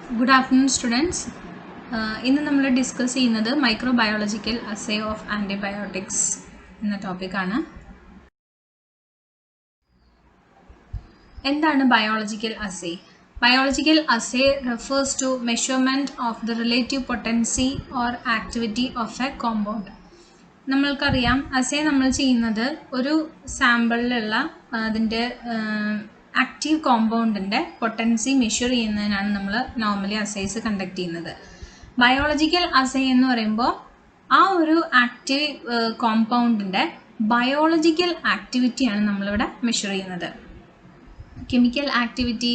Good afternoon, students. ഇന്ന് നമ്മൾ discuss ചെയ്യുന്നത് മൈക്രോബയോളജിക്കൽ അസേ ഓഫ് ആൻറ്റിബയോട്ടിക്സ് എന്ന ടോപ്പിക്കാണ്. എന്താണ് biological assay? Biological assay refers to measurement of the relative potency or activity of a compound. നമ്മൾക്കറിയാം അസേ നമ്മൾ ചെയ്യുന്നത് ഒരു സാമ്പിളിലുള്ള അതിൻ്റെ ആക്റ്റീവ് കോമ്പൗണ്ടിൻ്റെ പൊട്ടൻസി മെഷർ ചെയ്യുന്നതിനാണ് നമ്മൾ നോർമലി അസേസ് കണ്ടക്ട് ചെയ്യുന്നത്. ബയോളജിക്കൽ അസേ എന്ന് പറയുമ്പോൾ ആ ഒരു ആക്റ്റീവ് കോമ്പൗണ്ടിൻ്റെ ബയോളജിക്കൽ ആക്ടിവിറ്റിയാണ് നമ്മളിവിടെ മെഷർ ചെയ്യുന്നത്. കെമിക്കൽ ആക്ടിവിറ്റി,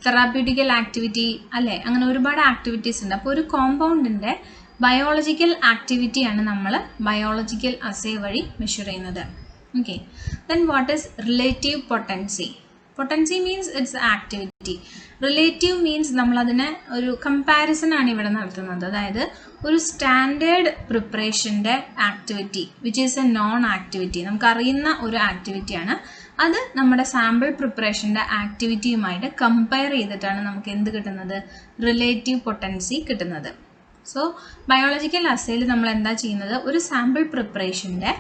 തെറാപ്യൂട്ടിക്കൽ ആക്ടിവിറ്റി അല്ലേ, അങ്ങനെ ഒരുപാട് ആക്ടിവിറ്റീസ് ഉണ്ട്. അപ്പോൾ ഒരു കോമ്പൗണ്ടിൻ്റെ ബയോളജിക്കൽ ആക്ടിവിറ്റിയാണ് നമ്മൾ ബയോളജിക്കൽ അസേ വഴി മെഷർ ചെയ്യുന്നത്. Okay, then what is relative potency? Potency means its activity. Relative means നമ്മളതിനെ ഒരു കമ്പാരിസൺ ആണ് ഇവിടെ നടത്തുന്നത്. അതായത് ഒരു സ്റ്റാൻഡേർഡ് പ്രിപ്പറേഷൻ്റെ activity which is a known activity, നമുക്കറിയുന്ന ഒരു ആക്ടിവിറ്റിയാണ്, അത് നമ്മുടെ സാമ്പിൾ പ്രിപ്പറേഷൻ്റെ ആക്ടിവിറ്റിയുമായിട്ട് കമ്പയർ ചെയ്തിട്ടാണ് നമുക്ക് എന്ത് കിട്ടുന്നത്? റിലേറ്റീവ് പൊട്ടൻസി കിട്ടുന്നത്. സോ ബയോളജിക്കൽ അസേയിൽ നമ്മൾ എന്താ ചെയ്യുന്നത്? ഒരു സാമ്പിൾ പ്രിപ്പറേഷൻ്റെ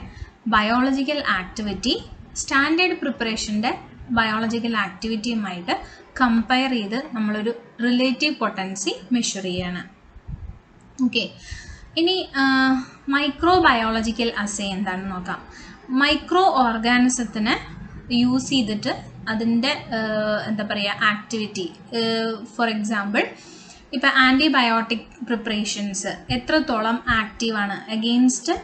ബയോളജിക്കൽ ആക്ടിവിറ്റി സ്റ്റാൻഡേർഡ് പ്രിപ്പറേഷൻ്റെ ബയോളജിക്കൽ ആക്ടിവിറ്റിയുമായിട്ട് കമ്പയർ ചെയ്ത് നമ്മളൊരു റിലേറ്റീവ് പൊട്ടൻസി മെഷർ ചെയ്യാണ്. ഓക്കെ, ഇനി മൈക്രോ ബയോളജിക്കൽ അസേ എന്താണെന്ന് നോക്കാം. മൈക്രോ ഓർഗാനിസത്തിനെ യൂസ് ചെയ്തിട്ട് അതിൻ്റെ എന്താ പറയുക ആക്ടിവിറ്റി, ഫോർ എക്സാമ്പിൾ ഇപ്പം ആൻറ്റിബയോട്ടിക് പ്രിപ്പറേഷൻസ് എത്രത്തോളം ആക്റ്റീവാണ് അഗെയിൻസ്റ്റ്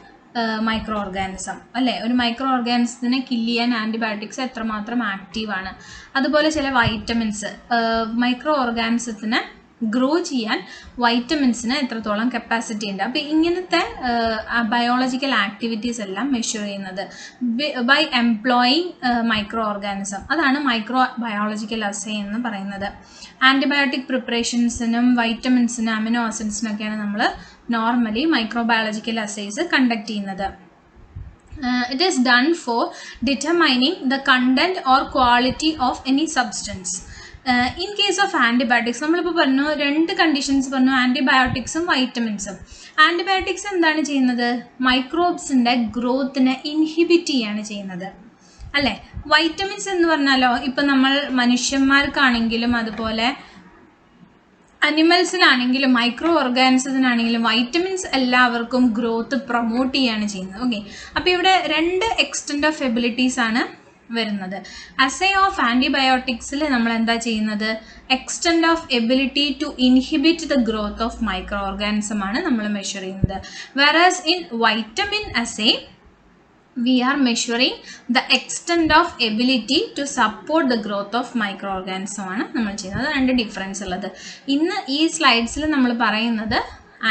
മൈക്രോ ഓർഗാനിസം അല്ലേ? ഒരു മൈക്രോ ഓർഗാനിസത്തിനെ കില്ല് ചെയ്യാൻ ആൻറ്റിബയോട്ടിക്സ് എത്രമാത്രം ആക്റ്റീവാണ്. അതുപോലെ ചില വൈറ്റമിൻസ്, മൈക്രോ ഓർഗാനിസത്തിനെ ഗ്രോ ചെയ്യാൻ വൈറ്റമിൻസിന് എത്രത്തോളം കപ്പാസിറ്റി ഉണ്ട്. അപ്പോൾ ഇങ്ങനത്തെ ബയോളജിക്കൽ ആക്ടിവിറ്റീസ് എല്ലാം മെഷർ ചെയ്യുന്നത് ബൈ എംപ്ലോയിങ് മൈക്രോ ഓർഗാനിസം. അതാണ് മൈക്രോ ബയോളജിക്കൽ അസേ എന്ന് പറയുന്നത്. ആൻറ്റിബയോട്ടിക് പ്രിപ്പറേഷൻസിനും വൈറ്റമിൻസിനും അമിനോ ആസിഡ്സിനൊക്കെയാണ് നമ്മൾ നോർമലി മൈക്രോബയോളജിക്കൽ അസേസ് കണ്ടക്ട് ചെയ്യുന്നത്. It is done for determining the content or quality of any substance. In case of antibiotics നമ്മളിപ്പോൾ പറഞ്ഞു, രണ്ട് കണ്ടീഷൻസ് പറഞ്ഞു, ആൻറ്റിബയോട്ടിക്സും വൈറ്റമിൻസും. ആൻറ്റിബയോട്ടിക്സ് എന്താണ് ചെയ്യുന്നത്? മൈക്രോബ്സിൻ്റെ ഗ്രോത്തിനെ ഇൻഹിബിറ്റ് ചെയ്യാണ് ചെയ്യുന്നത് അല്ലേ? വൈറ്റമിൻസ് എന്ന് പറഞ്ഞാലോ, ഇപ്പം നമ്മൾ മനുഷ്യന്മാർക്കാണെങ്കിലും അതുപോലെ അനിമൽസിനാണെങ്കിലും മൈക്രോ ഓർഗാനിസത്തിനാണെങ്കിലും വൈറ്റമിൻസ് എല്ലാവർക്കും ഗ്രോത്ത് പ്രൊമോട്ട് ചെയ്യാണ് ചെയ്യുന്നത്. ഓക്കെ, അപ്പോൾ ഇവിടെ രണ്ട് എക്സ്റ്റെൻറ്റ് ഓഫ് എബിലിറ്റീസ് ആണ് വരുന്നത്. അസേ ഓഫ് ആൻറ്റിബയോട്ടിക്സിൽ നമ്മൾ എന്താ ചെയ്യുന്നത്? Extent of ability to inhibit the growth of micro organism ആണ് നമ്മൾ മെഷർ ചെയ്യുന്നത്. Versus in vitamin assay we are measuring the extent of ability to support the growth of microorganism ആണ് നമ്മൾ ചെയ്യുന്നത്. രണ്ട് ഡിഫറൻസ് ഉള്ളത്. ഇന്ന് ഈ സ്ലൈഡ്സിൽ നമ്മൾ പറയുന്നത്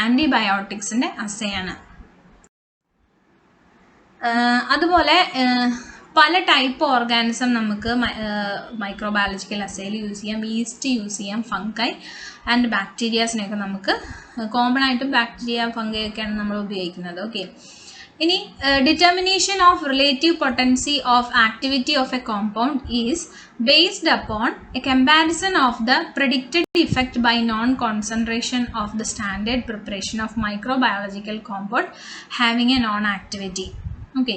ആൻറ്റിബയോട്ടിക്സിൻ്റെ അസേയാണ്. അതുപോലെ പല ടൈപ്പ് ഓർഗാനിസം നമുക്ക് മൈക്രോബയോളജിക്കൽ അസേയിൽ യൂസ് ചെയ്യാം. ഈസ്റ്റ് യൂസ് ചെയ്യാം, ഫംഗൈ ആൻഡ് ബാക്ടീരിയാസിനെയൊക്കെ നമുക്ക് കോമൺ ആയിട്ടും ബാക്ടീരിയ ഫംഗൈ ഒക്കെയാണ് നമ്മൾ ഉപയോഗിക്കുന്നത്. ഓക്കെ, ഇനി determination of relative potency of activity of a compound is based upon a comparison of the predicted effect by non-concentration of the standard preparation of microbiological compound having a non-activity. Okay,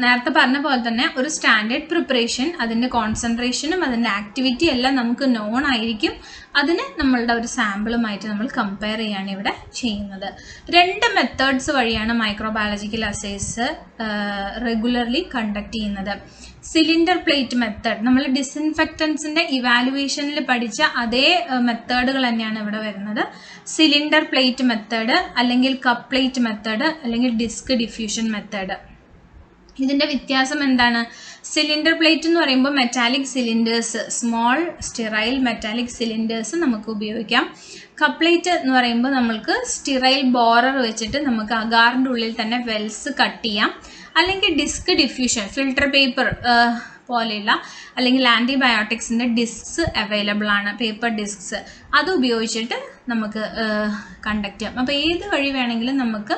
നേരത്തെ പറഞ്ഞ പോലെ തന്നെ ഒരു standard preparation അതിൻ്റെ കോൺസെൻട്രേഷനും അതിൻ്റെ activity എല്ലാം നമുക്ക് non ആയിരിക്കും. അതിന് നമ്മളുടെ ഒരു സാമ്പിളുമായിട്ട് നമ്മൾ കമ്പയർ ചെയ്യാണ് ഇവിടെ ചെയ്യുന്നത്. രണ്ട് മെത്തേഡ്സ് വഴിയാണ് മൈക്രോബയോളജിക്കൽ അസേസ് റെഗുലർലി കണ്ടക്ട് ചെയ്യുന്നത്. സിലിണ്ടർ പ്ലേറ്റ് മെത്തേഡ്, നമ്മൾ ഡിസിൻഫെക്റ്റൻസിൻ്റെ ഇവാലുവേഷനിൽ പഠിച്ച അതേ മെത്തേഡുകൾ തന്നെയാണ് ഇവിടെ വരുന്നത്. സിലിണ്ടർ പ്ലേറ്റ് മെത്തേഡ് അല്ലെങ്കിൽ കപ്പ് പ്ലേറ്റ് മെത്തേഡ് അല്ലെങ്കിൽ ഡിസ്ക് ഡിഫ്യൂഷൻ മെത്തേഡ്. ഇതിൻ്റെ വ്യത്യാസം എന്താണ്? സിലിണ്ടർ പ്ലേറ്റ് എന്ന് പറയുമ്പോൾ metallic cylinders, small sterile metallic cylinders നമുക്ക് ഉപയോഗിക്കാം. കപ്പ് പ്ലേറ്റ് എന്ന് പറയുമ്പോൾ നമ്മൾക്ക് സ്റ്റെറൈൽ ബോറർ വെച്ചിട്ട് നമുക്ക് അഗാറിൻ്റെ ഉള്ളിൽ തന്നെ വെൽസ് കട്ട് ചെയ്യാം. അല്ലെങ്കിൽ ഡിസ്ക് ഡിഫ്യൂഷൻ, ഫിൽട്ടർ പേപ്പർ പോലെയുള്ള അല്ലെങ്കിൽ ആൻറ്റിബയോട്ടിക്സിൻ്റെ ഡിസ്ക്സ് അവൈലബിൾ ആണ്, പേപ്പർ ഡിസ്ക്സ്. അത് ഉപയോഗിച്ചിട്ട് നമുക്ക് കണ്ടക്ട് ചെയ്യാം. അപ്പോൾ ഏത് വഴി വേണമെങ്കിലും നമുക്ക്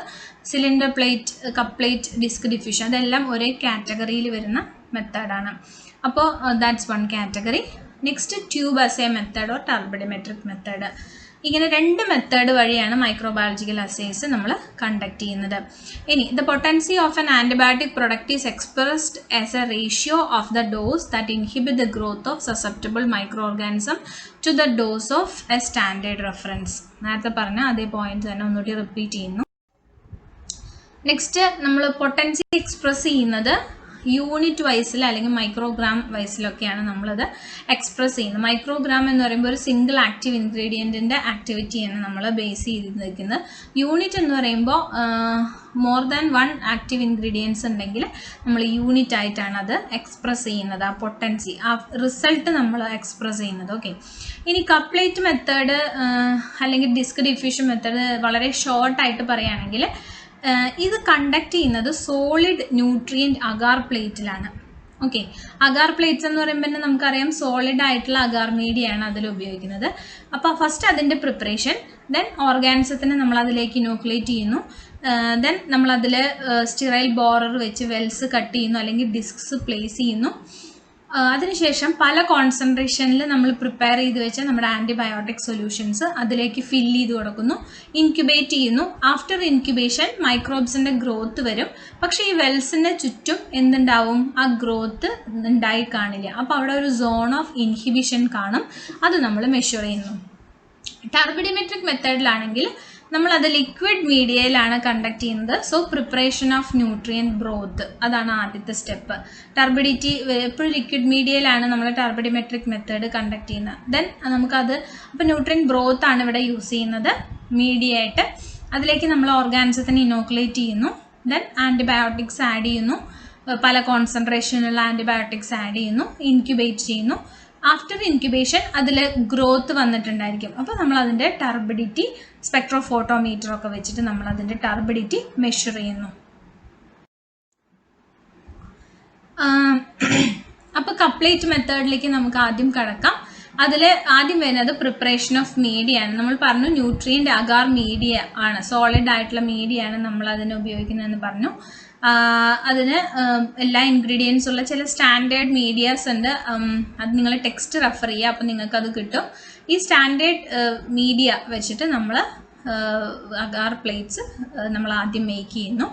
cylinder plate, cup plate, disc diffusion അതെല്ലാം ഒരേ കാറ്റഗറിയിൽ വരുന്ന മെത്തേഡാണ്. അപ്പോൾ that's one category. Next tube assay method or turbidimetric method. ഇങ്ങനെ 2 മെത്തേഡ് വഴിയാണ് മൈക്രോബയോളജിക്കൽ അസേസ് നമ്മൾ കണ്ടക്ട് ചെയ്യുന്നത്. ഇനി the potency of an antibiotic product is expressed as a ratio of the dose that inhibit the growth of susceptible microorganism to the dose of a standard reference. നേരത്തെ പറഞ്ഞ അതേ point തന്നെ ഒന്നുകൂടി repeat ചെയ്യുന്നു. Next നമ്മൾ potency express ചെയ്യുന്നത് unit വൈസിൽ അല്ലെങ്കിൽ microgram വൈസിലൊക്കെയാണ് നമ്മളത് എക്സ്പ്രസ് ചെയ്യുന്നത്. മൈക്രോഗ്രാം എന്ന് പറയുമ്പോൾ ഒരു സിംഗിൾ ആക്റ്റീവ് ഇൻഗ്രീഡിയൻറ്റിൻ്റെ ആക്ടിവിറ്റിയാണ് നമ്മൾ ബേസ് ചെയ്തിരിക്കുന്നത്. യൂണിറ്റ് എന്ന് പറയുമ്പോൾ മോർ ദാൻ 1 ആക്റ്റീവ് ഇൻഗ്രീഡിയൻസ് ഉണ്ടെങ്കിൽ നമ്മൾ യൂണിറ്റ് ആയിട്ടാണ് അത് എക്സ്പ്രസ് ചെയ്യുന്നത്. ആ പൊട്ടൻസി, ആ റിസൾട്ട് നമ്മൾ എക്സ്പ്രസ് ചെയ്യുന്നത്. ഓക്കെ, ഇനി കപ്ലേറ്റ് മെത്തേഡ് അല്ലെങ്കിൽ ഡിസ്ക് ഡിഫ്യൂഷൻ മെത്തേഡ് വളരെ ഷോർട്ടായിട്ട് പറയുകയാണെങ്കിൽ ഇത് കണ്ടക്ട് ചെയ്യുന്നത് സോളിഡ് ന്യൂട്രിയൻറ്റ് അഗാർ പ്ലേറ്റിലാണ്. ഓക്കെ, അഗാർ പ്ലേറ്റ്സ് എന്ന് പറയുമ്പോൾ തന്നെ നമുക്കറിയാം സോളിഡ് ആയിട്ടുള്ള അഗാർ മീഡിയയാണ് അതിൽ ഉപയോഗിക്കുന്നത്. അപ്പോൾ ഫസ്റ്റ് അതിൻ്റെ പ്രിപ്പറേഷൻ, ദെൻ ഓർഗാനിസത്തിന് നമ്മൾ അതിലേക്ക് ഇനോക്കുലേറ്റ് ചെയ്യുന്നു, ദെൻ നമ്മളതിൽ സ്റ്റിറൈൽ ബോറർ വെച്ച് വെൽസ് കട്ട് ചെയ്യുന്നു അല്ലെങ്കിൽ ഡിസ്ക്സ് പ്ലേസ് ചെയ്യുന്നു. അതിനുശേഷം പല കോൺസെൻട്രേഷനിൽ നമ്മൾ പ്രിപ്പയർ ചെയ്ത് വെച്ച നമ്മുടെ ആൻറ്റിബയോട്ടിക് സൊല്യൂഷൻസ് അതിലേക്ക് ഫില്ല് ചെയ്ത് കൊടുക്കുന്നു, ഇൻക്യുബേറ്റ് ചെയ്യുന്നു. ആഫ്റ്റർ ഇൻക്യുബേഷൻ മൈക്രോബ്സിൻ്റെ ഗ്രോത്ത് വരും. പക്ഷേ ഈ വെൽസിൻ്റെ ചുറ്റും എന്തുണ്ടാവും? ആ ഗ്രോത്ത് ഉണ്ടായി കാണില്ല. അപ്പോൾ അവിടെ ഒരു സോൺ ഓഫ് ഇൻഹിബിഷൻ കാണും. അത് നമ്മൾ മെഷർ ചെയ്യുന്നു. ടർബിഡിമെട്രിക് മെത്തേഡിലാണെങ്കിൽ നമ്മളത് ലിക്വിഡ് മീഡിയയിലാണ് കണ്ടക്ട് ചെയ്യുന്നത്. So preparation of nutrient broth, അതാണ് ആദ്യത്തെ സ്റ്റെപ്പ്. ടർബിഡിറ്റി എപ്പോഴും ലിക്വിഡ് മീഡിയയിലാണ് നമ്മൾ ടർബിഡിമെട്രിക് മെത്തേഡ് കണ്ടക്ട് ചെയ്യുന്നത്. ദെൻ നമുക്കത് അപ്പോൾ ന്യൂട്രിയൻറ്റ് ബ്രോത്ത് ആണ് ഇവിടെ യൂസ് ചെയ്യുന്നത് മീഡിയ ആയിട്ട്. അതിലേക്ക് നമ്മൾ ഓർഗാനിസത്തിന് ഇനോക്കുലേറ്റ് ചെയ്യുന്നു, ദെൻ ആൻറ്റിബയോട്ടിക്സ് ആഡ് ചെയ്യുന്നു, പല കോൺസെൻട്രേഷനുള്ള ആൻറ്റിബയോട്ടിക്സ് ആഡ് ചെയ്യുന്നു, ഇൻക്യുബേറ്റ് ചെയ്യുന്നു. ആഫ്റ്റർ ഇൻക്യുബേഷൻ അതിൽ ഗ്രോത്ത് വന്നിട്ടുണ്ടായിരിക്കും. അപ്പോൾ നമ്മൾ അതിൻ്റെ ടർബിഡിറ്റി സ്പെക്ട്രോഫോട്ടോമീറ്ററൊക്കെ വെച്ചിട്ട് നമ്മൾ അതിൻ്റെ ടർബിഡിറ്റി മെഷർ ചെയ്യുന്നു. അപ്പോൾ കപ്ലേറ്റ് മെത്തേഡിലേക്ക് നമുക്ക് ആദ്യം കടക്കാം. അതിൽ ആദ്യം വരുന്നത് പ്രിപ്പറേഷൻ ഓഫ് മീഡിയ ആണ്. നമ്മൾ പറഞ്ഞു ന്യൂട്രിയൻ്റ് അഗാർ മീഡിയ ആണ്, സോളിഡ് ആയിട്ടുള്ള മീഡിയ ആണ് നമ്മൾ അതിന് ഉപയോഗിക്കുന്നതെന്ന് പറഞ്ഞു. അതിന് എല്ലാ ഇൻഗ്രീഡിയൻസ് ഉള്ള ചില സ്റ്റാൻഡേർഡ് മീഡിയാസ് ഉണ്ട്. അത് നിങ്ങൾ ടെക്സ്റ്റ് റെഫർ ചെയ്യുക, അപ്പോൾ നിങ്ങൾക്കത് കിട്ടും. ഈ സ്റ്റാൻഡേർഡ് മീഡിയ വെച്ചിട്ട് നമ്മൾ അഗാർ പ്ലേറ്റ്സ് നമ്മൾ ആദ്യം മേക്ക് ചെയ്യുന്നു.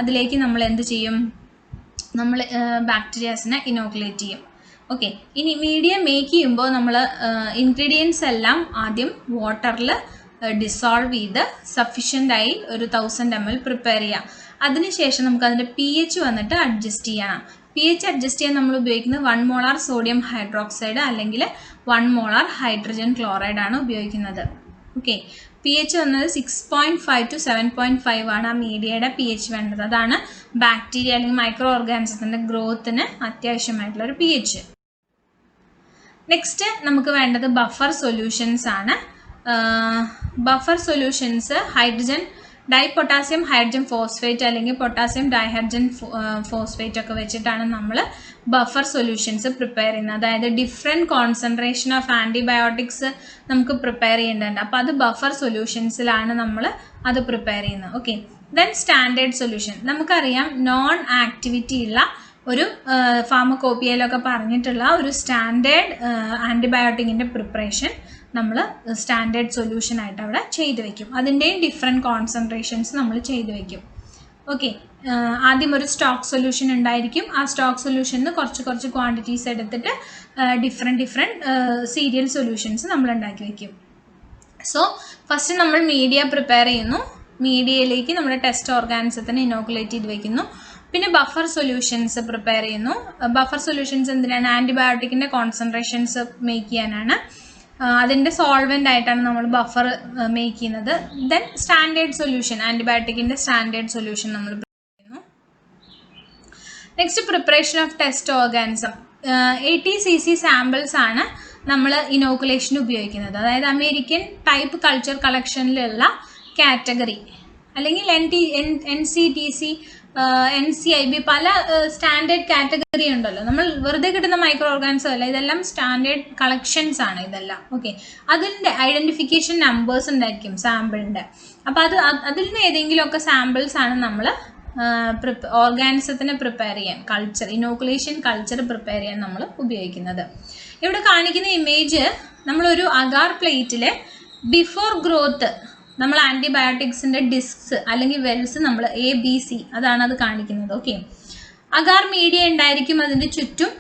അതിലേക്ക് നമ്മൾ എന്ത് ചെയ്യും? നമ്മൾ ബാക്ടീരിയാസിനെ ഇനോക്കുലേറ്റ് ചെയ്യും. ഓക്കെ, ഇനി മീഡിയ മേക്ക് ചെയ്യുമ്പോൾ നമ്മൾ ഇൻഗ്രീഡിയൻസ് എല്ലാം ആദ്യം വാട്ടറിൽ ഡിസോൾവ് ചെയ്ത് സഫിഷ്യൻ്റായി ഒരു 1000 ml പ്രിപ്പയർ ചെയ്യാം. അതിനുശേഷം നമുക്ക് അതിൻ്റെ pH വന്നിട്ട് അഡ്ജസ്റ്റ് ചെയ്യണം. pH അഡ്ജസ്റ്റ് ചെയ്യാൻ നമ്മൾ ഉപയോഗിക്കുന്നത് 1 മോളാർ സോഡിയം ഹൈഡ്രോക്സൈഡ് അല്ലെങ്കിൽ 1 മോളാർ ഹൈഡ്രജൻ ക്ലോറൈഡ് ആണ് ഉപയോഗിക്കുന്നത്. ഓക്കെ, pH വന്നത് 6.5 to 7.5 ആണ് ആ മീഡിയയുടെ pH വേണ്ടത്. അതാണ് ബാക്ടീരിയ അല്ലെങ്കിൽ മൈക്രോ ഓർഗാനിസത്തിൻ്റെ ഗ്രോത്തിന് അത്യാവശ്യമായിട്ടുള്ളൊരു pH. നെക്സ്റ്റ് നമുക്ക് വേണ്ടത് ബഫർ സൊല്യൂഷൻസ് ആണ്. Buffer solutions hydrogen dipotassium hydrogen phosphate അല്ലെങ്കിൽ പൊട്ടാസ്യം ഡൈഹൈഡ്രജൻ ഫോസ്ഫേറ്റ് ഒക്കെ വെച്ചിട്ടാണ് നമ്മൾ ബഫർ സൊല്യൂഷൻസ് പ്രിപ്പയർ ചെയ്യുന്നത്. അതായത് ഡിഫറെൻറ്റ് കോൺസെൻട്രേഷൻ ഓഫ് ആൻറ്റിബയോട്ടിക്സ് നമുക്ക് പ്രിപ്പയർ ചെയ്യേണ്ടതുണ്ട്. അപ്പോൾ അത് ബഫർ സൊല്യൂഷൻസിലാണ് നമ്മൾ അത് പ്രിപ്പയർ ചെയ്യുന്നത്. Okay, then standard solution. നമുക്കറിയാം നോൺ ആക്ടിവിറ്റി ഉള്ള ഒരു ഫാർമക്കോപ്പിയയിലൊക്കെ പറഞ്ഞിട്ടുള്ള ഒരു സ്റ്റാൻഡേർഡ് ആൻറ്റിബയോട്ടിക്കിൻ്റെ പ്രിപ്പറേഷൻ നമ്മൾ സ്റ്റാൻഡേർഡ് സൊല്യൂഷൻ ആയിട്ട് അവിടെ ചെയ്തു വയ്ക്കും. അതിൻ്റെയും ഡിഫറെൻറ്റ് കോൺസെൻട്രേഷൻസ് നമ്മൾ ചെയ്തു വയ്ക്കും. ഓക്കെ, ആദ്യം ഒരു സ്റ്റോക്ക് സൊല്യൂഷൻ ഉണ്ടായിരിക്കും. ആ സ്റ്റോക്ക് സൊല്യൂഷനിൽ കുറച്ച് ക്വാണ്ടിറ്റീസ് എടുത്തിട്ട് ഡിഫറെൻറ്റ് സീരിയൽ സൊല്യൂഷൻസ് നമ്മൾ ഉണ്ടാക്കി വയ്ക്കും. സോ ഫസ്റ്റ് നമ്മൾ മീഡിയ പ്രിപ്പയർ ചെയ്യുന്നു. മീഡിയയിലേക്ക് നമ്മുടെ ടെസ്റ്റ് ഓർഗാനിസത്തിന് ഇനോക്കുലേറ്റ് ചെയ്ത് വയ്ക്കുന്നു. പിന്നെ ബഫർ സൊല്യൂഷൻസ് പ്രിപ്പയർ ചെയ്യുന്നു. ബഫർ സൊല്യൂഷൻസ് എന്തിനാണ്? ആൻറ്റിബയോട്ടിക്കിൻ്റെ കോൺസെൻട്രേഷൻസ് മേക്ക് ചെയ്യാനാണ്. അതിൻ്റെ സോൾവെൻ്റ് ആയിട്ടാണ് നമ്മൾ ബഫർ മേക്ക് ചെയ്യുന്നത്. ദെൻ സ്റ്റാൻഡേർഡ് സൊല്യൂഷൻ, ആൻറ്റിബയോട്ടിക്കിൻ്റെ സ്റ്റാൻഡേർഡ് സൊല്യൂഷൻ നമ്മൾ പ്രിപ്പയർ ചെയ്യുന്നു. Next preparation of test organism. 80 cc samples ആണ് നമ്മൾ ഇനോക്കുലേഷന് ഉപയോഗിക്കുന്നത്. അതായത് അമേരിക്കൻ ടൈപ്പ് കൾച്ചർ കളക്ഷനിലുള്ള കാറ്റഗറി അല്ലെങ്കിൽ NCTC NCIB പല സ്റ്റാൻഡേർഡ് കാറ്റഗറി ഉണ്ടല്ലോ. നമ്മൾ വെറുതെ കിട്ടുന്ന മൈക്രോ ഓർഗാനിസം അല്ല, ഇതെല്ലാം സ്റ്റാൻഡേർഡ് കളക്ഷൻസ് ആണ് ഇതെല്ലാം. ഓക്കെ, അതിൻ്റെ ഐഡൻറ്റിഫിക്കേഷൻ നമ്പേഴ്സ് ഉണ്ടായിരിക്കും സാമ്പിളിൻ്റെ. അപ്പോൾ അതിൽ നിന്ന് ഏതെങ്കിലുമൊക്കെ സാമ്പിൾസ് ആണ് നമ്മൾ ഓർഗാനിസത്തിന് പ്രിപ്പയർ ചെയ്യാൻ, ഇനോക്കുലേഷൻ കൾച്ചർ പ്രിപ്പയർ ചെയ്യാൻ നമ്മൾ ഉപയോഗിക്കുന്നത്. ഇവിടെ കാണിക്കുന്ന ഇമേജ് നമ്മളൊരു അഗാർ പ്ലേറ്റിൽ ബിഫോർ ഗ്രോത്ത് നമ്മൾ ആൻറ്റിബയോട്ടിക്സിൻ്റെ ഡിസ്ക്സ് അല്ലെങ്കിൽ വെൽസ് നമ്മൾ ABC അതാണ് അത് കാണിക്കുന്നത്. ഓക്കെ, അഗാർ മീഡിയ ഉണ്ടായിരിക്കും അതിൻ്റെ ചുറ്റും.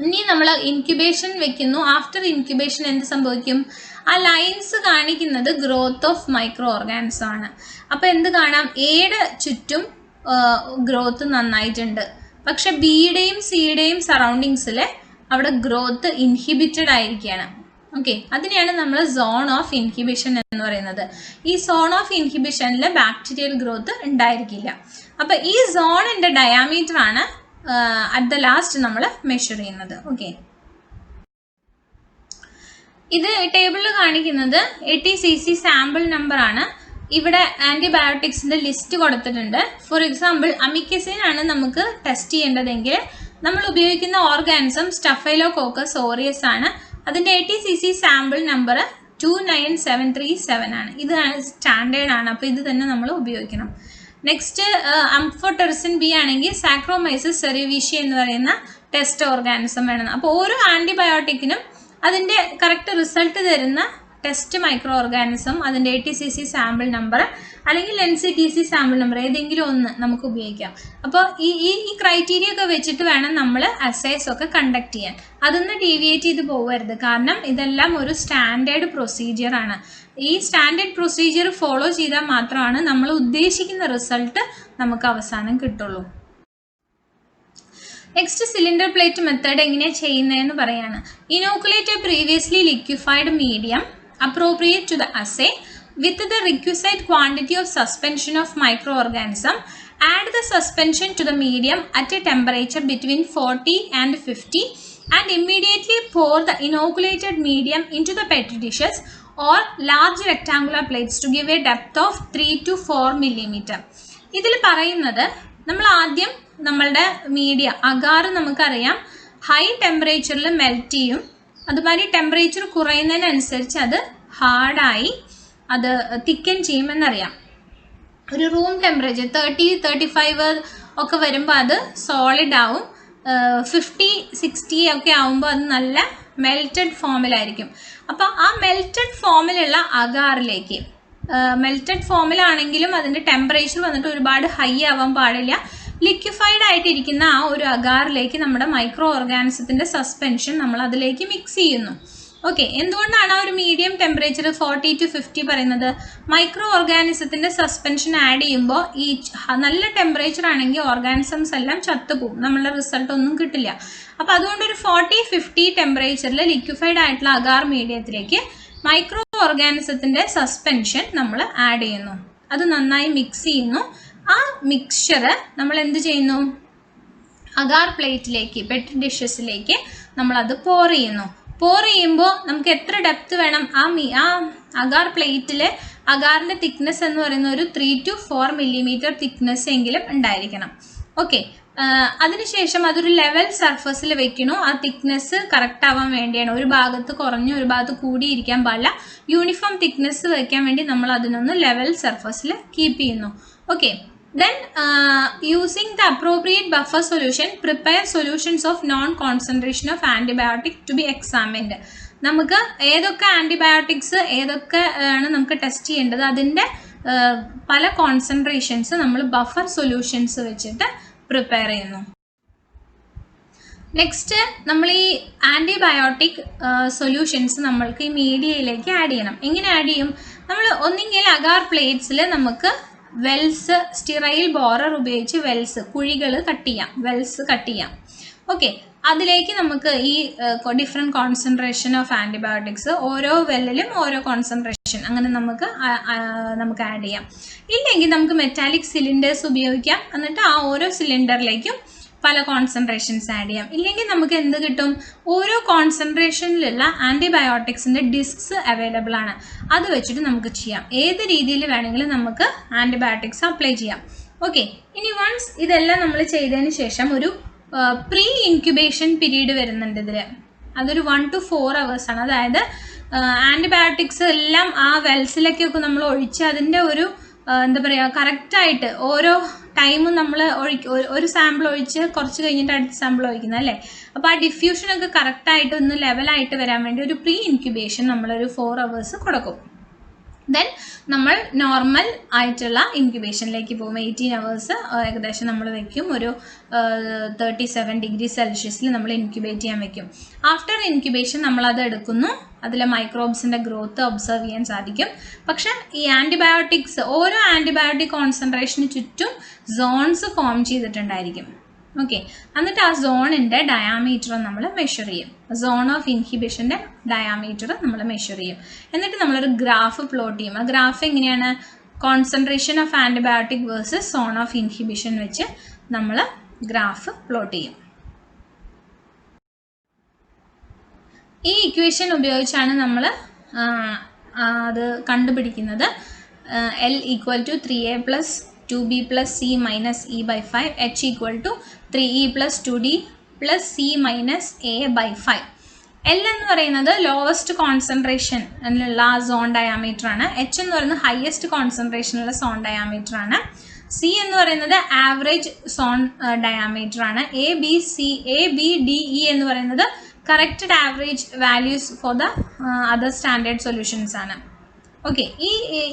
ഇനി നമ്മൾ ഇൻക്യുബേഷൻ വെക്കുന്നു. ആഫ്റ്റർ ഇൻക്യുബേഷൻ എന്ത് സംഭവിക്കും? ആ ലൈൻസ് കാണിക്കുന്നത് ഗ്രോത്ത് ഓഫ് മൈക്രോ ഓർഗാനിസം ആണ്. അപ്പോൾ എന്ത് കാണാം? എയുടെ ചുറ്റും ഗ്രോത്ത് നന്നായിട്ടുണ്ട്, പക്ഷെ ബിയുടെയും സിയുടെയും സറൗണ്ടിങ്സിൽ അവിടെ ഗ്രോത്ത് ഇൻഹിബിറ്റഡ് ആയിരിക്കുകയാണ്. ഓക്കെ, അതിനെയാണ് നമ്മൾ സോൺ ഓഫ് ഇൻഹിബിഷൻ എന്ന് പറയുന്നത്. ഈ സോൺ ഓഫ് ഇൻഹിബിഷനിൽ ബാക്ടീരിയൽ ഗ്രോത്ത് ഉണ്ടായിരിക്കില്ല. അപ്പോൾ ഈ സോണിൻ്റെ ഡയാമീറ്റർ ആണ് അറ്റ് ദ ലാസ്റ്റ് നമ്മൾ മെഷർ ചെയ്യുന്നത്. ഓക്കെ, ഇത് ടേബിളിൽ കാണിക്കുന്നത് ATCC സാമ്പിൾ നമ്പർ ആണ്. ഇവിടെ ആൻറ്റിബയോട്ടിക്സിൻ്റെ ലിസ്റ്റ് കൊടുത്തിട്ടുണ്ട്. ഫോർ എക്സാമ്പിൾ അമിക്കസിൻ ആണ് നമുക്ക് ടെസ്റ്റ് ചെയ്യേണ്ടതെങ്കിൽ നമ്മൾ ഉപയോഗിക്കുന്ന ഓർഗാനിസം സ്റ്റഫൈലോകോക്കസ് ഓറിയസ് ആണ്. അതിൻ്റെ ATCC സാമ്പിൾ നമ്പർ 29737 ആണ്. ഇത് സ്റ്റാൻഡേർഡ് ആണ്, അപ്പോൾ ഇത് തന്നെ നമ്മൾ ഉപയോഗിക്കണം. നെക്സ്റ്റ് അംഫോടെറിസിൻ B ആണെങ്കിൽ സാക്രോമൈസിസ് സെറിവിഷി എന്ന് പറയുന്ന ടെസ്റ്റ് ഓർഗാനിസം വേണം. അപ്പോൾ ഓരോ ആൻറ്റിബയോട്ടിക്കിനും അതിൻ്റെ കറക്റ്റ് റിസൾട്ട് തരുന്ന ടെസ്റ്റ് മൈക്രോ ഓർഗാനിസം, അതിൻ്റെ ATCC സാമ്പിൾ നമ്പർ അല്ലെങ്കിൽ NCTC സാമ്പിൾ നമ്പർ ഏതെങ്കിലും ഒന്ന് നമുക്ക് ഉപയോഗിക്കാം. അപ്പോൾ ഈ ക്രൈറ്റീരിയ ഒക്കെ വെച്ചിട്ട് വേണം നമ്മൾ അസൈസ് ഒക്കെ കണ്ടക്ട് ചെയ്യാൻ. അതൊന്ന് ഡീവിയേറ്റ് ചെയ്ത് പോകരുത്, കാരണം ഇതെല്ലാം ഒരു സ്റ്റാൻഡേർഡ് പ്രൊസീജിയർ ആണ്. ഈ സ്റ്റാൻഡേർഡ് പ്രൊസീജിയർ ഫോളോ ചെയ്താൽ മാത്രമാണ് നമ്മൾ ഉദ്ദേശിക്കുന്ന റിസൾട്ട് നമുക്ക് അവസാനം കിട്ടുള്ളൂ. നെക്സ്റ്റ് സിലിണ്ടർ പ്ലേറ്റ് മെത്തേഡ് എങ്ങനെയാണ് ചെയ്യുന്നതെന്ന് പറയാണ്. Inoculate previously liquefied medium appropriate to the assay with the requisite quantity of suspension of microorganism. Add the suspension to the medium at a temperature between 40 and 50 and immediately pour the inoculated medium into the petri dishes or large rectangular plates to give a depth of 3 to 4 millimeter. ഇതിൽ പറയുന്നത് നമ്മൾ ആദ്യം നമ്മളുടെ media agar നമുക്കറിയാം high ടെമ്പറേച്ചറിൽ melt ചെയ്യും. അതുമാതിരി temperature കുറയുന്നതിനനുസരിച്ച് അത് ഹാർഡായി അത് തിക്കൻ ചെയ്യുമെന്നറിയാം. ഒരു റൂം ടെമ്പറേച്ചർ 30-35 ഒക്കെ വരുമ്പോൾ അത് സോളിഡ് ആവും. 50-60 ഒക്കെ ആവുമ്പോൾ അത് നല്ല മെൽറ്റഡ് ഫോമിലായിരിക്കും. അപ്പോൾ ആ മെൽറ്റഡ് ഫോമിലുള്ള അഗാറിലേക്ക്, മെൽറ്റഡ് ഫോമിലാണെങ്കിലും അതിൻ്റെ ടെമ്പറേച്ചർ വന്നിട്ട് ഒരുപാട് ഹൈ ആവാൻ പാടില്ല. ലിക്വിഫൈഡ് ആയിട്ടിരിക്കുന്ന ആ ഒരു അഗാറിലേക്ക് നമ്മുടെ മൈക്രോ ഓർഗാനിസത്തിൻ്റെ സസ്പെൻഷൻ നമ്മൾ അതിലേക്ക് മിക്സ് ചെയ്യുന്നു. ഓക്കെ, എന്തുകൊണ്ടാണ് ആ ഒരു മീഡിയം ടെമ്പറേച്ചർ 40 to 50 പറയുന്നത്? മൈക്രോ ഓർഗാനിസത്തിൻ്റെ സസ്പെൻഷൻ ആഡ് ചെയ്യുമ്പോൾ ഈ നല്ല ടെമ്പറേച്ചർ ആണെങ്കിൽ ഓർഗാനിസംസ് എല്ലാം ചത്തുപോകും, നമ്മളുടെ റിസൾട്ട് ഒന്നും കിട്ടില്ല. അപ്പോൾ അതുകൊണ്ട് ഒരു 40-50 ടെമ്പറേച്ചറിൽ ലിക്വിഫൈഡ് ആയിട്ടുള്ള അഗാർ മീഡിയത്തിലേക്ക് മൈക്രോ ഓർഗാനിസത്തിൻ്റെ സസ്പെൻഷൻ നമ്മൾ ആഡ് ചെയ്യുന്നു. അത് നന്നായി മിക്സ് ചെയ്യുന്നു. ആ മിക്സ്ചർ നമ്മൾ എന്ത് ചെയ്യുന്നു? അഗാർ പ്ലേറ്റിലേക്ക്, പെട്രി ഡിഷസിലേക്ക് നമ്മളത് പോർ ചെയ്യുന്നു. പോർ ചെയ്യുമ്പോൾ നമുക്ക് എത്ര ഡെപ്ത് വേണം? ആ അഗാർ പ്ലേറ്റിൽ അഗാറിൻ്റെ തിക്നെസ് എന്ന് പറയുന്ന ഒരു 3 to 4 millimeter തിക്നെസ് എങ്കിലും ഉണ്ടായിരിക്കണം. ഓക്കെ, അതിനുശേഷം അതൊരു ലെവൽ സർഫസിൽ വെക്കണു. ആ തിക്നെസ് കറക്റ്റ് ആവാൻ വേണ്ടിയാണ്. ഒരു ഭാഗത്ത് കുറഞ്ഞ് ഒരു ഭാഗത്ത് കൂടിയിരിക്കാൻ പാടില്ല. യൂണിഫോം തിക്നെസ് വയ്ക്കാൻ വേണ്ടി നമ്മൾ അതിനൊന്ന് ലെവൽ സർഫസിൽ കീപ്പ് ചെയ്യുന്നു. Okay, then using the appropriate buffer solution, prepare solutions of non-concentration of antibiotic to be examined. നമുക്ക് ഏതൊക്കെ ആൻറ്റിബയോട്ടിക്സ് ഏതൊക്കെ ആണ് നമുക്ക് ടെസ്റ്റ് ചെയ്യേണ്ടത്, അതിൻ്റെ പല കോൺസെൻട്രേഷൻസ് നമ്മൾ ബഫർ സൊല്യൂഷൻസ് വെച്ചിട്ട് പ്രിപ്പയർ ചെയ്യുന്നു. നെക്സ്റ്റ് നമ്മൾ ഈ ആൻറ്റിബയോട്ടിക് സൊല്യൂഷൻസ് നമ്മൾക്ക് ഈ മീഡിയയിലേക്ക് ആഡ് ചെയ്യണം. എങ്ങനെ ആഡ് ചെയ്യും? നമ്മൾ ഒന്നെങ്കിൽ അഗാർ പ്ലേറ്റ്സിൽ നമുക്ക് വെൽസ്, സ്റ്റിറൈൽ ബോറർ ഉപയോഗിച്ച് വെൽസ്, കുഴികൾ കട്ട് ചെയ്യാം, വെൽസ് കട്ട് ചെയ്യാം. ഓക്കെ, അതിലേക്ക് നമുക്ക് ഈ ഡിഫറെൻറ്റ് കോൺസെൻട്രേഷൻ ഓഫ് ആൻറ്റിബയോട്ടിക്സ് ഓരോ വെല്ലിലും ഓരോ കോൺസെൻട്രേഷൻ അങ്ങനെ നമുക്ക് ആഡ് ചെയ്യാം. ഇല്ലെങ്കിൽ നമുക്ക് മെറ്റാലിക് സിലിണ്ടേഴ്സ് ഉപയോഗിക്കാം. എന്നിട്ട് ആ ഓരോ സിലിണ്ടറിലേക്കും പല കോൺസെൻട്രേഷൻസ് ആഡ് ചെയ്യാം. ഇല്ലെങ്കിൽ നമുക്ക് എന്ത് കിട്ടും? ഓരോ കോൺസെൻട്രേഷനിലുള്ള ആൻറ്റിബയോട്ടിക്സിൻ്റെ ഡിസ്ക്സ് അവൈലബിൾ ആണ്. അത് വെച്ചിട്ട് നമുക്ക് ചെയ്യാം. ഏത് രീതിയിൽ വേണമെങ്കിലും നമുക്ക് ആൻറ്റിബയോട്ടിക്സ് അപ്ലൈ ചെയ്യാം. ഓക്കെ, ഇനി വൺസ് ഇതെല്ലാം നമ്മൾ ചെയ്തതിന് ശേഷം ഒരു പ്രീ ഇൻക്യുബേഷൻ പീരീഡ് വരുന്നുണ്ട് ഇതിൽ. അതൊരു 1 to 4 hours ആണ്. അതായത് ആൻറ്റിബയോട്ടിക്സ് എല്ലാം ആ വെൽസിലേക്കൊക്കെ നമ്മൾ ഒഴിച്ച് അതിൻ്റെ ഒരു എന്താ പറയുക, കറക്റ്റായിട്ട് ഓരോ ടൈമും നമ്മൾ ഒരു സാമ്പിൾ ഒഴിച്ച് കുറച്ച് കഴിഞ്ഞിട്ട് അടുത്ത സാമ്പിൾ ഒഴിക്കുന്നത് അല്ലേ. അപ്പോൾ ആ ഡിഫ്യൂഷനൊക്കെ കറക്റ്റായിട്ട് ഒന്ന് ലെവലായിട്ട് വരാൻ വേണ്ടി ഒരു പ്രീ ഇൻക്യുബേഷൻ നമ്മളൊരു 4 hours കൊടുക്കും. ദെൻ നമ്മൾ നോർമൽ ആയിട്ടുള്ള ഇൻക്യുബേഷനിലേക്ക് പോകും. 18 hours ഏകദേശം നമ്മൾ വെക്കും. ഒരു 37 degree Celsius നമ്മൾ ഇൻക്യുബേറ്റ് ചെയ്യാൻ വെക്കും. ആഫ്റ്റർ ഇൻക്യുബേഷൻ നമ്മളത് എടുക്കുന്നു. അതിലെ മൈക്രോബ്സിൻ്റെ ഗ്രോത്ത് ഒബ്സർവ് ചെയ്യാൻ സാധിക്കും. പക്ഷേ ഈ ആൻറ്റിബയോട്ടിക്സ് ഓരോ ആൻറ്റിബയോട്ടിക് കോൺസെൻട്രേഷന് ചുറ്റും സോൺസ് ഫോം ചെയ്തിട്ടുണ്ടായിരിക്കും. ഓക്കെ, എന്നിട്ട് ആ സോണിൻ്റെ ഡയാമീറ്റർ നമ്മൾ മെഷർ ചെയ്യും. സോൺ ഓഫ് ഇൻഹിബിഷൻ്റെ ഡയാമീറ്റർ നമ്മൾ മെഷർ ചെയ്യും. എന്നിട്ട് നമ്മളൊരു ഗ്രാഫ് പ്ലോട്ട് ചെയ്യും. ആ ഗ്രാഫ് എങ്ങനെയാണ്? Concentration of antibiotic versus zone of inhibition വെച്ച് നമ്മൾ ഗ്രാഫ് പ്ലോട്ട് ചെയ്യും. ഈ ഇക്വേഷൻ ഉപയോഗിച്ചാണ് നമ്മൾ അത് കണ്ടുപിടിക്കുന്നത്. L = 3a + 2b + c - e/5, H = 3e + 2d + c - a/5. L എന്ന് പറയുന്നത് ലോവസ്റ്റ് കോൺസെൻട്രേഷൻ ഉള്ള സോൺ ഡയാമീറ്റർ ആണ്. H എന്ന് പറയുന്നത് ഹയസ്റ്റ് കോൺസെൻട്രേഷനുള്ള സോൺ ഡയാമീറ്റർ ആണ്. C എന്ന് പറയുന്നത് ആവറേജ് സോൺ ഡയാമീറ്റർ ആണ്. A, B, D, E എന്ന് പറയുന്നത് corrected average values for the other standard solutions ആണ്. ഓക്കെ,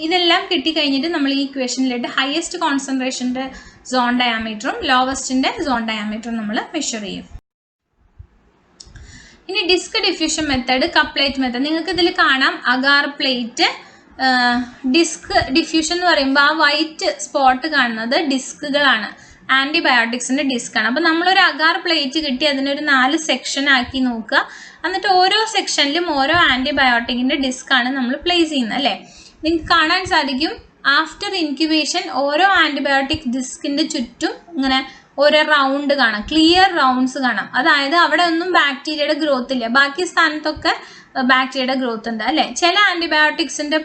ഇതെല്ലാം കിട്ടിക്കഴിഞ്ഞിട്ട് നമ്മൾ ഈ ഇക്വേഷനിലിട്ട് ഹയസ്റ്റ് കോൺസെൻട്രേഷൻ്റെ സോൺ ഡയാമീറ്ററും ലോവസ്റ്റിൻ്റെ സോൺ ഡയാമീറ്ററും നമ്മൾ മെഷർ ചെയ്യും. ഇനി ഡിസ്ക് ഡിഫ്യൂഷൻ മെത്തേഡ്, കപ്ലേറ്റ് മെത്തേഡ്. നിങ്ങൾക്ക് ഇതിൽ കാണാം അഗാർ പ്ലേറ്റ്. ഡിസ്ക് ഡിഫ്യൂഷൻ എന്ന് പറയുമ്പോൾ ആ വൈറ്റ് സ്പോട്ട് കാണുന്നത് ഡിസ്കുകളാണ്, ആൻറ്റിബയോട്ടിക്സിൻ്റെ ഡിസ്ക്കാണ്. അപ്പോൾ നമ്മളൊരു അഗാർ പ്ലേറ്റ് കിട്ടി അതിനൊരു 4 സെക്ഷൻ ആക്കി നോക്കുക. എന്നിട്ട് ഓരോ സെക്ഷനിലും ഓരോ ആൻറ്റിബയോട്ടിക്കിൻ്റെ ഡിസ്ക്കാണ് നമ്മൾ പ്ലേസ് ചെയ്യുന്നത് അല്ലേ. നിങ്ങൾക്ക് കാണാൻ സാധിക്കും ആഫ്റ്റർ ഇൻക്യുബേഷൻ ഓരോ ആൻറ്റിബയോട്ടിക് ഡിസ്കിൻ്റെ ചുറ്റും ഇങ്ങനെ ഓരോ റൗണ്ട് കാണാം, ക്ലിയർ റൗണ്ട്സ് കാണാം. അതായത് അവിടെ ഒന്നും ബാക്ടീരിയയുടെ ഗ്രോത്ത് ഇല്ല, ബാക്കി സ്ഥാനത്തൊക്കെ ബാക്ടീരിയയുടെ ഗ്രോത്ത് ഉണ്ട് അല്ലേ. ചില ആൻറ്റിബയോട്ടിക്സിൻ്റെ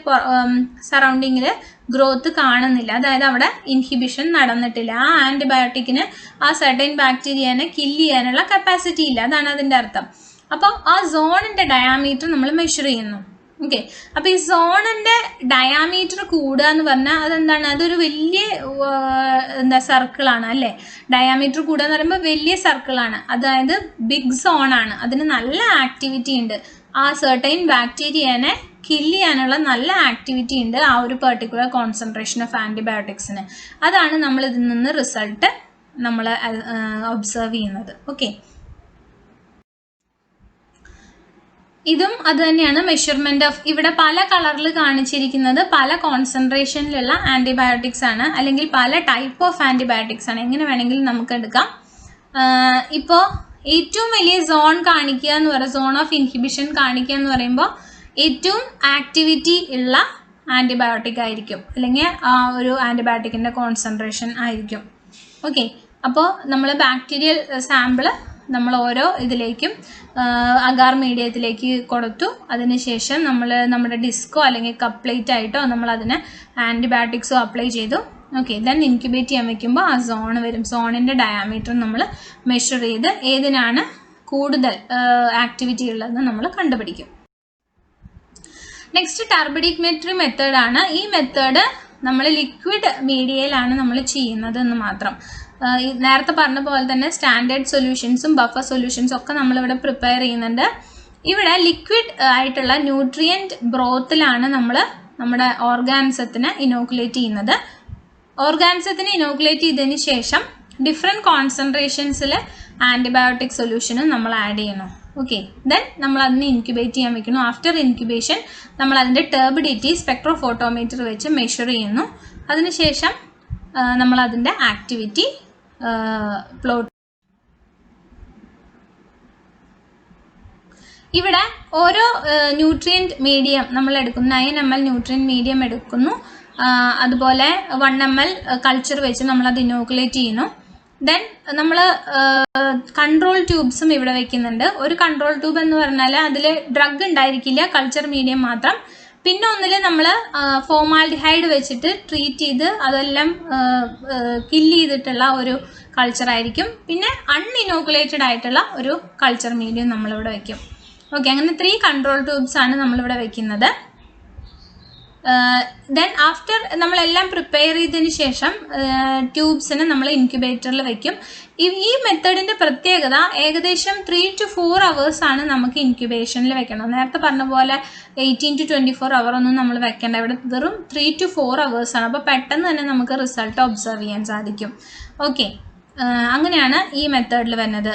സറൗണ്ടിങ്ങിൽ ഗ്രോത്ത് കാണുന്നില്ല, അതായത് അവിടെ ഇൻഹിബിഷൻ നടന്നിട്ടില്ല. ആ ആൻറ്റിബയോട്ടിക്കിന് ആ സർട്ടൈൻ ബാക്ടീരിയനെ കില്ല് ചെയ്യാനുള്ള കപ്പാസിറ്റി ഇല്ല, അതാണ് അതിൻ്റെ അർത്ഥം. അപ്പോൾ ആ സോണിൻ്റെ ഡയാമീറ്റർ നമ്മൾ മെഷർ ചെയ്യുന്നു. ഓക്കെ, അപ്പോൾ ഈ സോണിൻ്റെ ഡയാമീറ്റർ കൂടുക എന്ന് പറഞ്ഞാൽ അതെന്താണ്? അതൊരു വലിയ സർക്കിളാണ് അല്ലേ. ഡയാമീറ്റർ കൂടുക എന്ന് പറയുമ്പോൾ വലിയ സർക്കിളാണ്, അതായത് ബിഗ് സോണാണ്. അതിന് നല്ല ആക്ടിവിറ്റി ഉണ്ട്, ആ സർട്ടൈൻ ബാക്ടീരിയനെ കില്ല് ചെയ്യാനുള്ള നല്ല ആക്ടിവിറ്റി ഉണ്ട് ആ ഒരു പെർട്ടിക്കുലർ കോൺസെൻട്രേഷൻ ഓഫ് ആൻറ്റിബയോട്ടിക്സിന്. അതാണ് നമ്മൾ ഇതിൽ നിന്ന് റിസൾട്ട് നമ്മൾ ഒബ്സർവ് ചെയ്യുന്നത്. ഓക്കെ, ഇതും അത് തന്നെയാണ് മെഷർമെൻറ്റ് ഓഫ്. ഇവിടെ പല കളറിൽ കാണിച്ചിരിക്കുന്നത് പല കോൺസെൻട്രേഷനിലുള്ള ആൻറ്റിബയോട്ടിക്സ് ആണ്, അല്ലെങ്കിൽ പല ടൈപ്പ് ഓഫ് ആൻറ്റിബയോട്ടിക്സ് ആണ്. എങ്ങനെ വേണമെങ്കിലും നമുക്ക് എടുക്കാം. ഇപ്പോൾ ഏറ്റവും വലിയ സോൺ കാണിക്കുക എന്ന് പറയുന്നത്, സോൺ ഓഫ് ഇൻഹിബിഷൻ കാണിക്കുക എന്ന് പറയുമ്പോൾ ഏറ്റവും ആക്ടിവിറ്റി ഉള്ള ആൻറ്റിബയോട്ടിക് ആയിരിക്കും, അല്ലെങ്കിൽ ആ ഒരു ആൻറ്റിബയോട്ടിക്കിൻ്റെ കോൺസെൻട്രേഷൻ ആയിരിക്കും. ഓക്കെ, അപ്പോൾ നമ്മൾ ബാക്ടീരിയൽ സാമ്പിൾ നമ്മൾ ഓരോ ഇതിലേക്കും അഗാർ മീഡിയത്തിലേക്ക് കൊടുത്തു. അതിനുശേഷം നമ്മൾ നമ്മുടെ ഡിസ്കോ അല്ലെങ്കിൽ കപ്ലേറ്റ് ആയിട്ടോ നമ്മൾ അതിന് ആൻറ്റിബയോട്ടിക്സോ അപ്ലൈ ചെയ്തു. ഓക്കെ, ദെൻ ഇൻക്യുബേറ്റ് ചെയ്യാൻ വെക്കുമ്പോൾ ആ സോൺ വരും. സോണിൻ്റെ ഡയാമീറ്റർ നമ്മൾ മെഷർ ചെയ്ത് ഏതിനാണ് കൂടുതൽ ആക്ടിവിറ്റി ഉള്ളതെന്ന് നമ്മൾ കണ്ടുപിടിക്കും. നെക്സ്റ്റ് ടർബിഡിക്മെട്രി മെത്തേഡാണ്. ഈ മെത്തേഡ് നമ്മൾ ലിക്വിഡ് മീഡിയയിലാണ് നമ്മൾ ചെയ്യുന്നത് എന്ന് മാത്രം. നേരത്തെ പറഞ്ഞ പോലെ തന്നെ സ്റ്റാൻഡേർഡ് സൊല്യൂഷൻസും ബഫർ സൊല്യൂഷൻസും ഒക്കെ നമ്മളിവിടെ പ്രിപ്പയർ ചെയ്യുന്നുണ്ട്. ഇവിടെ ലിക്വിഡ് ആയിട്ടുള്ള ന്യൂട്രിയൻറ്റ് ബ്രോത്തിലാണ് നമ്മൾ നമ്മുടെ ഓർഗാനിസത്തിനെ ഇനോക്കുലേറ്റ് ചെയ്യുന്നത്. ഓർഗാനിസത്തിനെ ഇനോക്കുലേറ്റ് ചെയ്തതിന് ശേഷം ഡിഫറെൻറ്റ് കോൺസെൻട്രേഷൻസിൽ ആൻറ്റിബയോട്ടിക് സൊല്യൂഷനും നമ്മൾ ആഡ് ചെയ്യണം. ഓക്കെ, ദെൻ നമ്മൾ അതിനെ ഇൻക്യുബേറ്റ് ചെയ്യാൻ വെക്കുന്നു. ആഫ്റ്റർ ഇൻക്യുബേഷൻ നമ്മൾ അതിൻ്റെ ടർബിഡിറ്റി സ്പെക്ട്രോഫോട്ടോമീറ്റർ വെച്ച് മെഷർ ചെയ്യുന്നു. അതിനുശേഷം നമ്മൾ അതിൻ്റെ ആക്ടിവിറ്റി പ്ലോട്ട്. ഇവിടെ ഓരോ ന്യൂട്രിയൻറ്റ് മീഡിയം നമ്മൾ എടുക്കുന്നു. 9 ml ന്യൂട്രിയൻറ്റ് മീഡിയം എടുക്കുന്നു. അതുപോലെ 1 ml കൾച്ചർ വെച്ച് നമ്മളത് ഇനോക്കുലേറ്റ് ചെയ്യുന്നു. ദെൻ നമ്മൾ കൺട്രോൾ ട്യൂബ്സും ഇവിടെ വെക്കുന്നുണ്ട്. ഒരു കൺട്രോൾ ട്യൂബ് എന്ന് പറഞ്ഞാൽ അതിൽ ഡ്രഗ് ഉണ്ടായിരിക്കില്ല, കൾച്ചർ മീഡിയം മാത്രം. പിന്നെ ഒന്നിൽ നമ്മൾ ഫോമാൽഡിഹൈഡ് വെച്ചിട്ട് ട്രീറ്റ് ചെയ്ത് അതെല്ലാം കില്ല് ചെയ്തിട്ടുള്ള ഒരു കൾച്ചറായിരിക്കും. പിന്നെ അൺഇനോക്കുലേറ്റഡ് ആയിട്ടുള്ള ഒരു കൾച്ചർ മീഡിയം നമ്മളിവിടെ വയ്ക്കും. ഓക്കെ, അങ്ങനെ 3 കൺട്രോൾ ട്യൂബ്സ് ആണ് നമ്മളിവിടെ വെക്കുന്നത്. ദെൻ ആഫ്റ്റർ നമ്മളെല്ലാം പ്രിപ്പയർ ചെയ്തതിന് ശേഷം ട്യൂബ്സിന് നമ്മൾ ഇൻക്യുബേറ്ററിൽ വെക്കും. ഈ മെത്തേഡിൻ്റെ പ്രത്യേകത ഏകദേശം 3 to 4 hours ആണ് നമുക്ക് ഇൻക്യുബേഷനിൽ വെക്കണം. നേരത്തെ പറഞ്ഞ പോലെ 18 to 24 hour ഒന്നും നമ്മൾ വെക്കേണ്ട. ഇവിടെ വെറും 3 to 4 hours ആണ്. അപ്പോൾ പെട്ടെന്ന് തന്നെ നമുക്ക് റിസൾട്ട് ഒബ്സർവ് ചെയ്യാൻ സാധിക്കും. ഓക്കെ, അങ്ങനെയാണ് ഈ മെത്തേഡിൽ വരുന്നത്.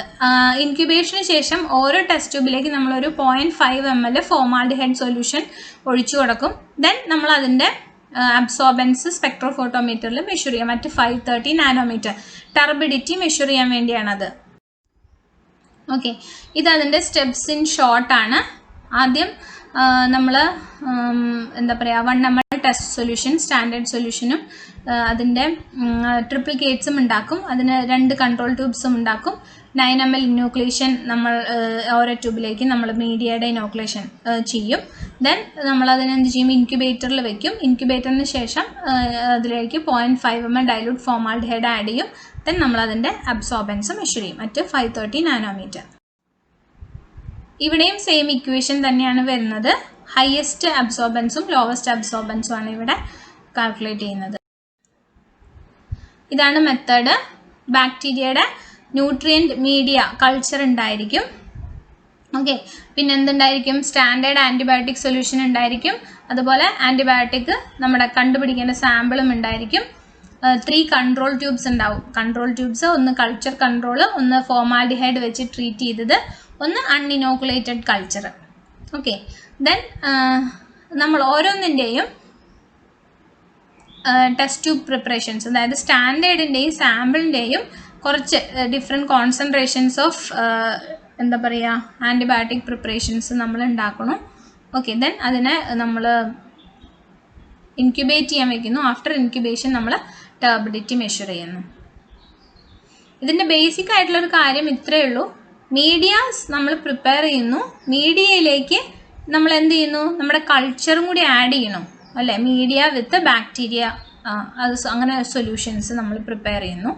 ഇൻക്യുബേഷന് ശേഷം ഓരോ ടെസ്റ്റ് ട്യൂബിലേക്ക് നമ്മളൊരു 0.5 ml ഫോമാൽഡിഹൈഡ് സൊല്യൂഷൻ ഒഴിച്ചു കൊടുക്കും. ദെൻ നമ്മൾ അതിൻ്റെ അബ്സോർബൻസ് സ്പെക്ട്രോഫോട്ടോമീറ്ററിൽ മെഷർ ചെയ്യാം. മറ്റ് 530 നാനോമീറ്റർ ടർബിഡിറ്റി മെഷർ ചെയ്യാൻ വേണ്ടിയാണത്. ഓക്കെ, ഇതതിൻ്റെ സ്റ്റെപ്സ് ഇൻ ഷോർട്ടാണ്. ആദ്യം നമ്മൾ എന്താ പറയുക, 1 ml ടെസ്റ്റ് സൊല്യൂഷൻ സ്റ്റാൻഡേർഡ് സൊല്യൂഷനും അതിൻ്റെ ട്രിപ്ലിക്കേറ്റ്സും ഉണ്ടാക്കും. അതിന് 2 കൺട്രോൾ ട്യൂബ്സും ഉണ്ടാക്കും. 9 ml ഇനോക്കുലേഷൻ നമ്മൾ ഓരോ ട്യൂബിലേക്ക് നമ്മൾ മീഡിയയുടെ ഇനോക്കുലേഷൻ ചെയ്യും. ദെൻ നമ്മളതിനെ എന്ത് ചെയ്യും, ഇൻക്യുബേറ്ററിൽ വെക്കും. ഇൻക്യുബേറ്ററിന് ശേഷം അതിലേക്ക് 0.5 ml ഡൈലൂട്ട് ഫോമാൽഡിഹൈഡ് ആഡ് ചെയ്യും. ദെൻ നമ്മളതിൻ്റെ അബ്സോർബൻസ് മെഷർ ചെയ്യും, മറ്റ് 530 നാനോമീറ്റർ. ഇവിടെയും സെയിം ഇക്വേഷൻ തന്നെയാണ് വരുന്നത്. ഹയസ്റ്റ് അബ്സോർബൻസും ലോവസ്റ്റ് അബ്സോർബൻസും ആണ് ഇവിടെ കാൽക്കുലേറ്റ് ചെയ്യുന്നത്. ഇതാണ് മെത്തേഡ്. ബാക്ടീരിയയുടെ ന്യൂട്രിയൻറ്റ് മീഡിയ കൾച്ചർ ഉണ്ടായിരിക്കും. ഓക്കെ, പിന്നെ എന്തുണ്ടായിരിക്കും, സ്റ്റാൻഡേർഡ് ആൻറ്റിബയോട്ടിക് സൊല്യൂഷൻ ഉണ്ടായിരിക്കും. അതുപോലെ ആൻറ്റിബയോട്ടിക് നമ്മുടെ കണ്ടുപിടിക്കേണ്ട സാമ്പിളും ഉണ്ടായിരിക്കും. 3 കൺട്രോൾ ട്യൂബ്സ് ഉണ്ടാവും. കൺട്രോൾ ട്യൂബ്സ്, ഒന്ന് കൾച്ചർ കൺട്രോൾ, ഒന്ന് ഫോമാൽഡിഹൈഡ് വെച്ച് ട്രീറ്റ് ചെയ്തത്, ഒന്ന് അൺഇനോക്കുലേറ്റഡ് കൾച്ചർ. ഓക്കെ, ദെൻ നമ്മൾ ഓരോന്നിൻ്റെയും ടെസ്റ്റ് ട്യൂബ് പ്രിപ്പറേഷൻസ്, അതായത് സ്റ്റാൻഡേർഡിൻ്റെയും സാമ്പിളിൻ്റെയും കുറച്ച് ഡിഫറെൻറ്റ് കോൺസെൻട്രേഷൻസ് ഓഫ് എന്താ പറയുക ആൻറ്റിബയോട്ടിക് പ്രിപ്പറേഷൻസ് നമ്മൾ ഉണ്ടാക്കണം. ഓക്കെ, ദെൻ അതിനെ നമ്മൾ ഇൻക്യുബേറ്റ് ചെയ്യാൻ വയ്ക്കുന്നു. ആഫ്റ്റർ ഇൻക്യുബേഷൻ നമ്മൾ ടർബിഡിറ്റി മെഷർ ചെയ്യുന്നു. ഇതിൻ്റെ ബേസിക് ആയിട്ടുള്ളൊരു കാര്യം ഇത്രയേ ഉള്ളൂ. മീഡിയാസ് നമ്മൾ പ്രിപ്പയർ ചെയ്യുന്നു. മീഡിയയിലേക്ക് നമ്മൾ എന്ത് ചെയ്യുന്നു, നമ്മുടെ കൾച്ചറും കൂടി ആഡ് ചെയ്യണം അല്ലേ. മീഡിയ വിത്ത് ബാക്ടീരിയ, അത് അങ്ങനെ സൊല്യൂഷൻസ് നമ്മൾ പ്രിപ്പയർ ചെയ്യുന്നു.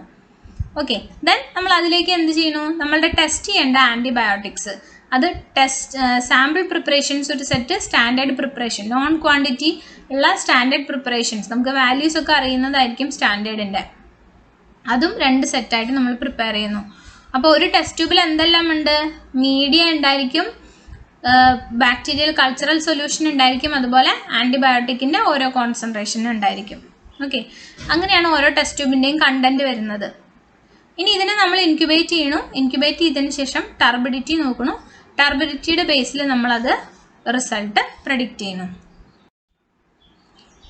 ഓക്കെ, ദെൻ നമ്മൾ അതിലേക്ക് എന്ത് ചെയ്യുന്നു, നമ്മളുടെ ടെസ്റ്റ് ചെയ്യേണ്ട ആൻറ്റിബയോട്ടിക്സ്, അത് ടെസ്റ്റ് സാമ്പിൾ പ്രിപ്പറേഷൻസ് ഒരു set, standard preparation, non quantity ഉള്ള സ്റ്റാൻഡേർഡ് പ്രിപ്പറേഷൻസ്, നമുക്ക് വാല്യൂസ് ഒക്കെ അറിയുന്നതായിരിക്കും സ്റ്റാൻഡേർഡിൻ്റെ, അതും 2 സെറ്റായിട്ട് നമ്മൾ പ്രിപ്പയർ ചെയ്യുന്നു. അപ്പോൾ ഒരു ടെസ്റ്റ് ട്യൂബിൽ എന്തെല്ലാം ഉണ്ട്, മീഡിയ ഉണ്ടായിരിക്കും, ബാക്ടീരിയൽ കൾച്ചറൽ സൊല്യൂഷൻ ഉണ്ടായിരിക്കും, അതുപോലെ ആൻറ്റിബയോട്ടിക്കിൻ്റെ ഓരോ കോൺസെൻട്രേഷനും ഉണ്ടായിരിക്കും. ഓക്കെ, അങ്ങനെയാണ് ഓരോ ടെസ്റ്റ് ട്യൂബിൻ്റെയും കണ്ടൻറ്റ് വരുന്നത്. ഇനി ഇതിനെ നമ്മൾ ഇൻക്യുബേറ്റ് ചെയ്യണം. ഇൻക്യുബേറ്റ് ചെയ്തതിന് ശേഷം ടർബിഡിറ്റി നോക്കണം. ടർബിഡിറ്റിയുടെ ബേസിൽ നമ്മളത് റിസൾട്ട് പ്രഡിക്റ്റ് ചെയ്യണം.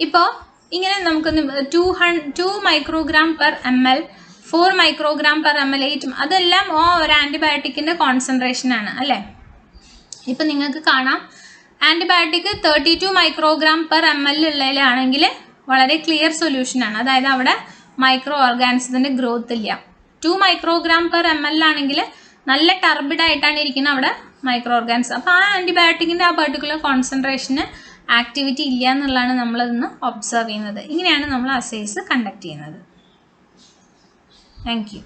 ഇപ്പോൾ ഇങ്ങനെ നമുക്ക് 2 microgram per ml, 4 microgram per ml, 8, അതെല്ലാം ഒരു ആൻറ്റിബയോട്ടിക്കിൻ്റെ കോൺസെൻട്രേഷനാണ് അല്ലേ. ഇപ്പം നിങ്ങൾക്ക് കാണാം ആൻറ്റിബയോട്ടിക് 32 മൈക്രോഗ്രാം പെർ ml ഉള്ളതിലാണെങ്കിൽ വളരെ ക്ലിയർ സൊല്യൂഷനാണ്, അതായത് അവിടെ മൈക്രോ ഓർഗാനിസത്തിൻ്റെ ഗ്രോത്ത് ഇല്ല. 2 മൈക്രോഗ്രാം പെർ ml ആണെങ്കിൽ നല്ല ടർബിഡായിട്ടാണ് ഇരിക്കുന്നത് അവിടെ മൈക്രോ ഓർഗാനിസം. അപ്പോൾ ആ ആൻറ്റിബയോട്ടിക്കിൻ്റെ ആ പെർട്ടിക്കുലർ കോൺസെൻട്രേഷന് ആക്ടിവിറ്റി ഇല്ല എന്നുള്ളതാണ് നമ്മളതൊന്ന് ഒബ്സർവ് ചെയ്യുന്നത്. ഇങ്ങനെയാണ് നമ്മൾ അസേസ് കണ്ടക്ട് ചെയ്യുന്നത്. Thank you.